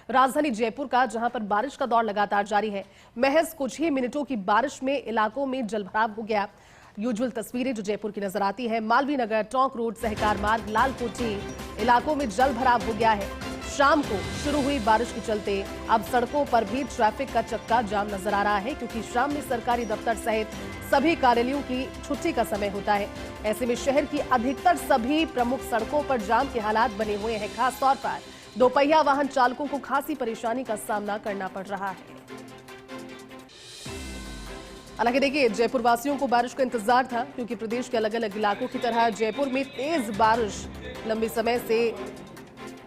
राजधानी जयपुर का, जहां पर बारिश का दौर लगातार जारी है। महज कुछ ही मिनटों की बारिश में इलाकों में जलभराव हो गया। यूजुअल तस्वीरें जो जयपुर की नजर आती है, मालवीय नगर, टोंक रोड, सहकार मार्ग, लालकोठी इलाकों में जलभराव हो गया है। शाम को शुरू हुई बारिश के चलते अब सड़कों पर भी ट्रैफिक का चक्का जाम नजर आ रहा है, क्योंकि शाम में सरकारी दफ्तर सहित सभी कार्यालयों की छुट्टी का समय होता है। ऐसे में शहर की अधिकतर सभी प्रमुख सड़कों पर जाम के हालात बने हुए हैं। खास तौर पर दोपहिया वाहन चालकों को खासी परेशानी का सामना करना पड़ रहा है। हालांकि देखिए, जयपुर वासियों को बारिश का इंतजार था, क्योंकि प्रदेश के अलग अलग इलाकों की तरह जयपुर में तेज बारिश लंबे समय से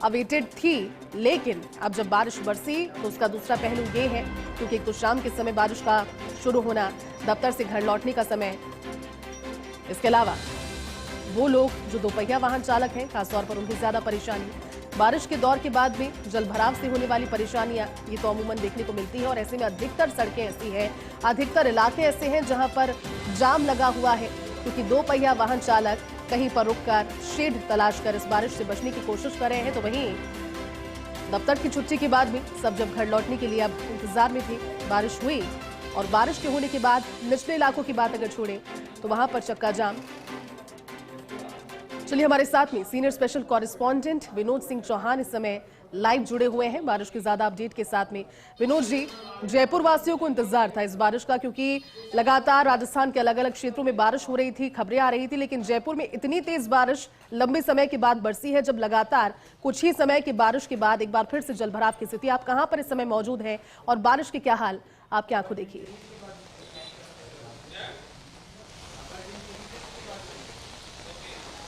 अवेटेड थी। लेकिन अब जब बारिश बरसी तो उसका दूसरा पहलू ये है, क्योंकि एक तो शाम के समय बारिश का शुरू होना, दफ्तर से घर लौटने का समय, इसके अलावा वो लोग जो दोपहिया वाहन चालक हैं, खासतौर पर उनकी ज्यादा परेशानी। बारिश के दौर के बाद में जलभराव से होने वाली परेशानियां ये तो अमूमन देखने को मिलती है, और ऐसे में अधिकतर सड़कें ऐसी हैं, अधिकतर इलाके ऐसे हैं जहां पर जाम लगा हुआ है, क्योंकि दोपहिया वाहन चालक कहीं पर रुककर शेड तलाश कर इस बारिश से बचने की कोशिश कर रहे हैं। तो वहीं दफ्तर की छुट्टी के बाद भी सब जब घर लौटने के लिए अब इंतजार में थे, बारिश हुई, और बारिश के होने के बाद निचले इलाकों की बात अगर छोड़ें तो वहां पर चक्का जाम। चलिए, हमारे साथ में senior special correspondent Vinod Singh Chauhan इस समय लाइव जुड़े हुए हैं बारिश की ज्यादा अपडेट के साथ में। विनोद जी, जयपुर वासियों को इंतजार था इस बारिश का, क्योंकि लगातार राजस्थान के अलग अलग क्षेत्रों में बारिश हो रही थी, खबरें आ रही थी, लेकिन जयपुर में इतनी तेज बारिश लंबे समय के बाद बरसी है, जब लगातार कुछ ही समय की बारिश के बाद एक बार फिर से जलभराव की स्थिति। आप कहां पर इस समय मौजूद हैं और बारिश के क्या हाल आपकी आंखों देखिए?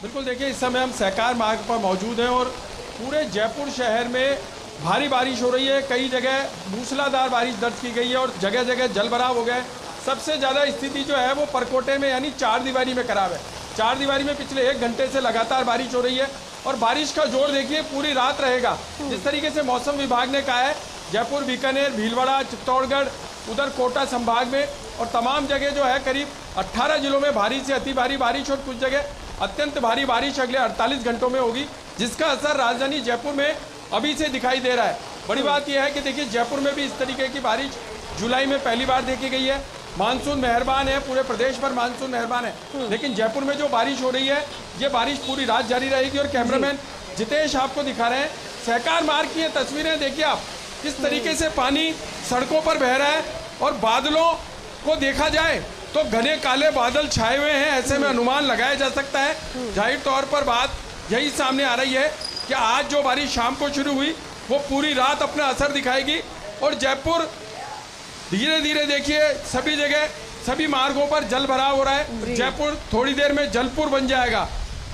बिल्कुल, देखिए, इस समय हम सहकार मार्ग पर मौजूद हैं और पूरे जयपुर शहर में भारी बारिश हो रही है। कई जगह मूसलाधार बारिश दर्ज की गई है और जगह जगह जलभराव हो गए। सबसे ज़्यादा स्थिति जो है वो परकोटे में, यानी चार दीवारी में खराब है। चार दीवारी में पिछले 1 घंटे से लगातार बारिश हो रही है, और बारिश का जोर देखिए पूरी रात रहेगा। जिस तरीके से मौसम विभाग ने कहा है, जयपुर, बीकानेर, भीलवाड़ा, चित्तौड़गढ़, उधर कोटा संभाग में और तमाम जगह जो है करीब 18 जिलों में भारी से अति भारी बारिश और कुछ जगह अत्यंत भारी बारिश अगले 48 घंटों में होगी, जिसका असर राजधानी जयपुर में अभी से दिखाई दे रहा है। बड़ी बात यह है कि देखिए, जयपुर में भी इस तरीके की बारिश जुलाई में पहली बार देखी गई है। मानसून मेहरबान है, पूरे प्रदेश पर मानसून मेहरबान है, लेकिन जयपुर में जो बारिश हो रही है, ये बारिश पूरी रात जारी रहेगी। और कैमरामैन जितेश आपको दिखा रहे हैं सहकार मार्ग की ये तस्वीरें। देखिए आप, किस तरीके से पानी सड़कों पर बह रहा है, और बादलों को देखा जाए तो घने काले बादल छाए हुए हैं। ऐसे में अनुमान लगाया जा सकता है, जाहिर तौर पर बात यही सामने आ रही है कि आज जो बारिश शाम को शुरू हुई वो पूरी रात अपना असर दिखाएगी। और जयपुर धीरे धीरे देखिए सभी जगह, सभी मार्गों पर जल भराव हो रहा है। जयपुर थोड़ी देर में जलपुर बन जाएगा।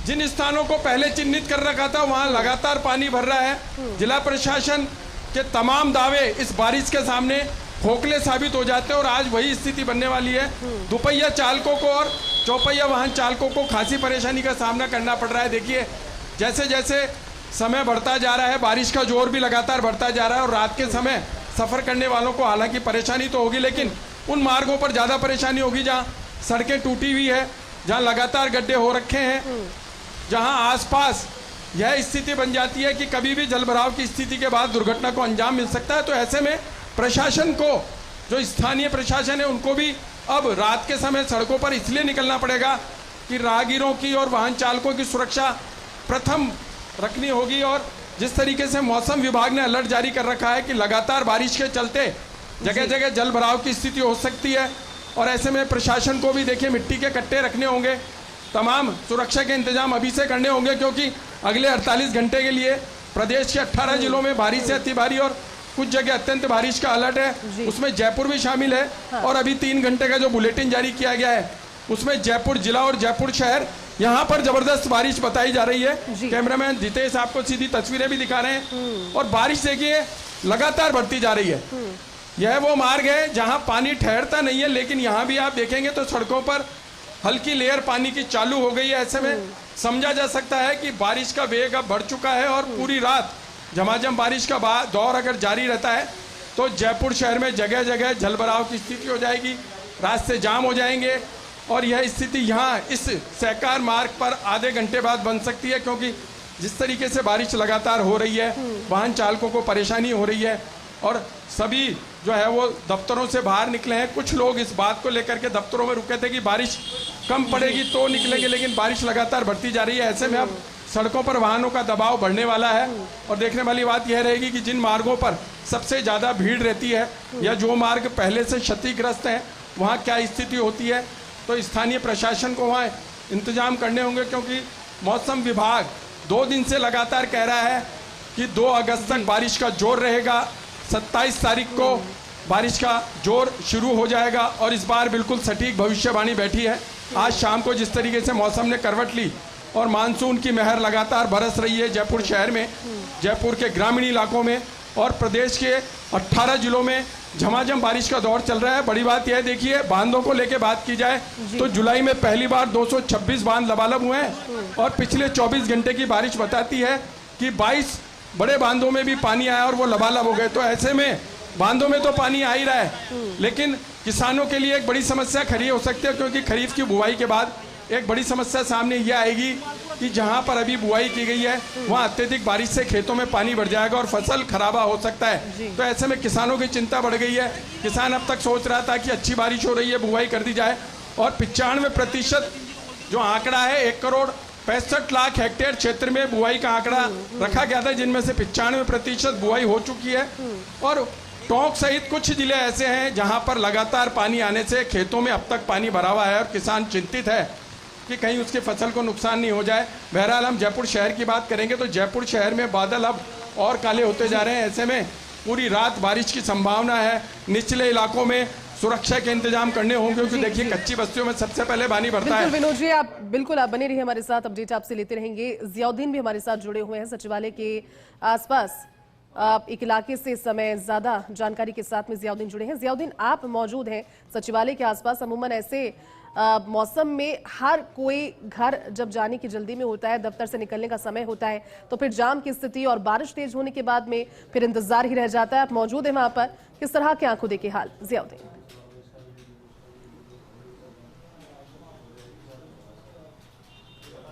जिन स्थानों को पहले चिन्हित कर रखा था, वहां लगातार पानी भर रहा है। जिला प्रशासन के तमाम दावे इस बारिश के सामने खोखले साबित हो जाते हैं, और आज वही स्थिति बनने वाली है। दोपहिया चालकों को और चौपहिया वाहन चालकों को खासी परेशानी का सामना करना पड़ रहा है। देखिए, जैसे जैसे समय बढ़ता जा रहा है, बारिश का जोर भी लगातार बढ़ता जा रहा है, और रात के समय सफर करने वालों को हालांकि परेशानी तो होगी, लेकिन उन मार्गों पर ज़्यादा परेशानी होगी जहाँ सड़कें टूटी हुई है, जहाँ लगातार गड्ढे हो रखे हैं, जहाँ आसपास यह स्थिति बन जाती है कि कभी भी जलभराव की स्थिति के बाद दुर्घटना को अंजाम मिल सकता है। तो ऐसे में प्रशासन को, जो स्थानीय प्रशासन है, उनको भी अब रात के समय सड़कों पर इसलिए निकलना पड़ेगा कि राहगीरों की और वाहन चालकों की सुरक्षा प्रथम रखनी होगी। और जिस तरीके से मौसम विभाग ने अलर्ट जारी कर रखा है कि लगातार बारिश के चलते जगह जगह जल भराव की स्थिति हो सकती है, और ऐसे में प्रशासन को भी देखिए मिट्टी के कट्टे रखने होंगे, तमाम सुरक्षा के इंतजाम अभी से करने होंगे, क्योंकि अगले 48 घंटे के लिए प्रदेश के 18 जिलों में भारी से अति भारी और कुछ जगह अत्यंत बारिश का अलर्ट है। उसमें जयपुर भी शामिल है। और अभी 3 घंटे का जो बुलेटिन जारी किया गया है, उसमें जयपुर जिला और जयपुर शहर, यहाँ पर जबरदस्त बारिश बताई जा रही है। कैमरामैन जितेश आपको सीधी तस्वीरें भी दिखा रहे हैं, और बारिश देखिए लगातार बढ़ती जा रही है। यह वो मार्ग है जहाँ पानी ठहरता नहीं है, लेकिन यहाँ भी आप देखेंगे तो सड़कों पर हल्की लेयर पानी की चालू हो गई है। ऐसे में समझा जा सकता है कि बारिश का वेग अब बढ़ चुका है, और पूरी रात झमाझम बारिश का दौर अगर जारी रहता है तो जयपुर शहर में जगह जगह जलभराव की स्थिति हो जाएगी, रास्ते जाम हो जाएंगे, और यह स्थिति यहाँ इस सहकार मार्ग पर आधे घंटे बाद बन सकती है, क्योंकि जिस तरीके से बारिश लगातार हो रही है, वाहन चालकों को परेशानी हो रही है और सभी जो है वो दफ्तरों से बाहर निकले हैं। कुछ लोग इस बात को लेकर के दफ्तरों में रुके थे कि बारिश कम पड़ेगी तो निकलेंगे, लेकिन बारिश लगातार बढ़ती जा रही है। ऐसे में अब सड़कों पर वाहनों का दबाव बढ़ने वाला है और देखने वाली बात यह रहेगी कि जिन मार्गों पर सबसे ज़्यादा भीड़ रहती है या जो मार्ग पहले से क्षतिग्रस्त हैं वहाँ क्या स्थिति होती है। तो स्थानीय प्रशासन को वहाँ इंतजाम करने होंगे, क्योंकि मौसम विभाग 2 दिन से लगातार कह रहा है कि 2 अगस्त तक बारिश का जोर रहेगा। 27 तारीख को बारिश का जोर शुरू हो जाएगा और इस बार बिल्कुल सटीक भविष्यवाणी बैठी है। आज शाम को जिस तरीके से मौसम ने करवट ली और मानसून की महर लगातार बरस रही है जयपुर शहर में, जयपुर के ग्रामीण इलाकों में और प्रदेश के 18 जिलों में झमाझम बारिश का दौर चल रहा है। बड़ी बात यह देखिए, बांधों को लेकर बात की जाए तो जुलाई में पहली बार 226 बांध लबालब हुए हैं और पिछले 24 घंटे की बारिश बताती है कि 22 बड़े बांधों में भी पानी आया और वो लबालब हो गए। तो ऐसे में बांधों में तो पानी आ ही रहा है, लेकिन किसानों के लिए एक बड़ी समस्या खड़ी हो सकती है, क्योंकि खरीफ की बुआई के बाद एक बड़ी समस्या सामने ये आएगी कि जहां पर अभी बुआई की गई है वहां अत्यधिक बारिश से खेतों में पानी बढ़ जाएगा और फसल खराबा हो सकता है। तो ऐसे में किसानों की चिंता बढ़ गई है। किसान अब तक सोच रहा था कि अच्छी बारिश हो रही है, बुआई कर दी जाए, और 95% जो आंकड़ा है 1,65,00,000 हेक्टेयर क्षेत्र में बुआई का आंकड़ा रखा गया था, जिनमें से 95% बुआई हो चुकी है। और टोंक सहित कुछ जिले ऐसे हैं जहां पर लगातार पानी आने से खेतों में अब तक पानी भरा हुआ है और किसान चिंतित है कि कहीं उसकी फसल को नुकसान नहीं हो जाए। बहरहाल हम जयपुर शहर की बात करेंगे तो जयपुर शहर में बादल अब और काले होते जा रहे हैं। ऐसे में पूरी रात बारिश की संभावना है। निचले इलाकों में सुरक्षा के इंतजाम करने होंगे, क्योंकि देखिए कच्ची बस्तियों में सबसे पहले पानी भरता है। विनोद जी, आप बने रहिए हमारे साथ, अपडेट आपसे लेते रहेंगे। जियाउद्दीन भी हमारे साथ जुड़े हुए हैं सचिवालय के आसपास एक इलाके से इस समय ज्यादा जानकारी के साथ में जियाउद्दीन जुड़े हैं। जियाउद्दीन, आप मौजूद हैं सचिवालय के आसपास। अमूमन ऐसे मौसम में हर कोई घर जब जाने की जल्दी में होता है, दफ्तर से निकलने का समय होता है, तो फिर जाम की स्थिति और बारिश तेज होने के बाद में फिर इंतजार ही रह जाता है। आप मौजूद हैं वहां पर, किस तरह के आंखों देखे हाल जियाउद्दीन?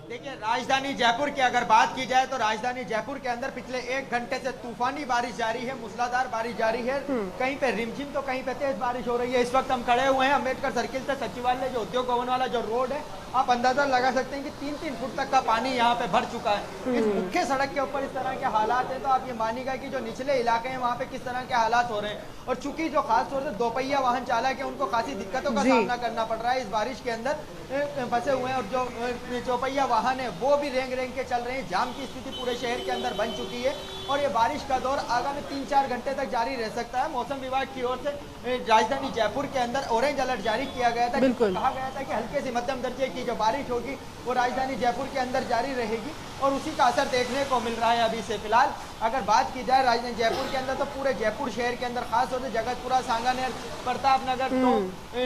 देखिए, राजधानी जयपुर की अगर बात की जाए तो राजधानी जयपुर के अंदर पिछले 1 घंटे से तूफानी बारिश जारी है, मूसलाधार बारिश जारी है। कहीं पे रिमझिम तो कहीं पे तेज बारिश हो रही है। इस वक्त हम खड़े हुए हैं अम्बेडकर सर्किल से सचिवालय जो उद्योग भवन वाला जो रोड है, आप अंदाजा लगा सकते हैं कि 3-3 फुट तक का पानी यहाँ पे भर चुका है। इस मुख्य सड़क के ऊपर इस तरह के हालात है तो आप ये मानिएगा कि जो निचले इलाके हैं वहाँ पे किस तरह के हालात हो रहे हैं। और चूंकि जो खास तौर से दोपहिया वाहन चालक है उनको खासी दिक्कतों का सामना करना पड़ रहा है, इस बारिश के अंदर फंसे हुए हैं। और जो चौपहिया वाहन है वो भी रेंग के चल रहे हैं। जाम की स्थिति पूरे शहर के अंदर बन चुकी है और ये बारिश का दौर आगामी 3-4 घंटे तक जारी रह सकता है। मौसम विभाग की ओर से राजधानी जयपुर के अंदर ऑरेंज अलर्ट जारी किया गया था। कहा गया था कि हल्के से मध्यम दर्जे की जो बारिश होगी वो राजधानी जयपुर के अंदर जारी रहेगी और उसी का असर देखने को मिल रहा है अभी से। फिलहाल अगर बात की जाए राजधानी जयपुर के अंदर तो पूरे जयपुर शहर के अंदर खासतौर से जगतपुरा, सांगानेर, प्रताप नगर,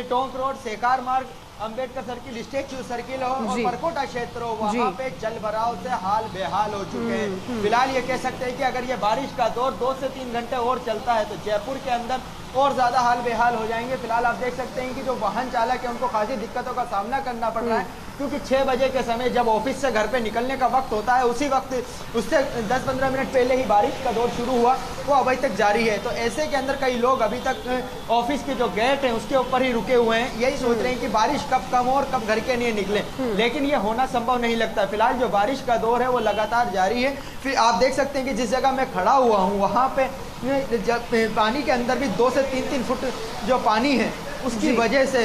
टोंक रोड, सेकार मार्ग, अम्बेडकर सर्किल, स्टेच्यू सर्किल हो और परकोटा क्षेत्र हो, वहाँ पे जल भराव से हाल बेहाल हो चुके हैं। फिलहाल ये कह सकते हैं कि अगर ये बारिश का दौर 2 से 3 घंटे और चलता है तो जयपुर के अंदर और ज्यादा हाल बेहाल हो जाएंगे। फिलहाल आप देख सकते हैं कि जो वाहन चालक है उनको खासी दिक्कतों का सामना करना पड़ रहा है, क्योंकि 6 बजे के समय जब ऑफिस से घर पे निकलने का वक्त होता है उसी वक्त उससे 10-15 मिनट पहले ही बारिश का दौर शुरू हुआ, वो अभी तक जारी है। तो ऐसे के अंदर कई लोग अभी तक ऑफिस के जो गेट है उसके ऊपर ही रुके हुए हैं, यही सोच रहे हैं कि बारिश कब कम हो और कब घर के लिए निकले, लेकिन ये होना संभव नहीं लगता। फिलहाल जो बारिश का दौर है वो लगातार जारी है। फिर आप देख सकते हैं कि जिस जगह मैं खड़ा हुआ हूँ वहाँ पे पानी के अंदर भी 2 से 3-3 फुट जो पानी है उसकी वजह से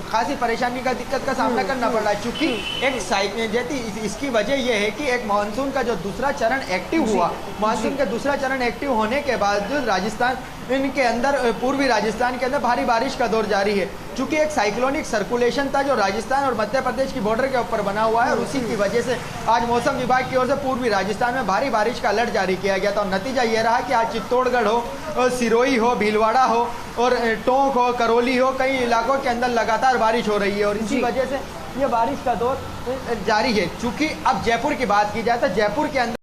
खासी परेशानी का दिक्कत का सामना करना पड़ रहा है। चूंकि एक इसकी वजह यह है कि एक मानसून का जो दूसरा चरण एक्टिव हुआ, मानसून का दूसरा चरण एक्टिव होने के बाद जो राजस्थान के अंदर, पूर्वी राजस्थान के अंदर भारी बारिश का दौर जारी है। चूंकि एक साइक्लोनिक सर्कुलेशन था जो राजस्थान और मध्य प्रदेश की बॉर्डर के ऊपर बना हुआ है और उसी की वजह से आज मौसम विभाग की ओर से पूर्वी राजस्थान में भारी बारिश का अलर्ट जारी किया गया था। और नतीजा ये रहा कि आज चित्तौड़गढ़ हो, सिरोही हो, भीलवाड़ा हो और टोंक हो, करौली हो, कई इलाकों के अंदर लगातार बारिश हो रही है और इसी वजह से ये बारिश का दौर जारी है। चूंकि अब जयपुर की बात की जाए तो जयपुर के अंदर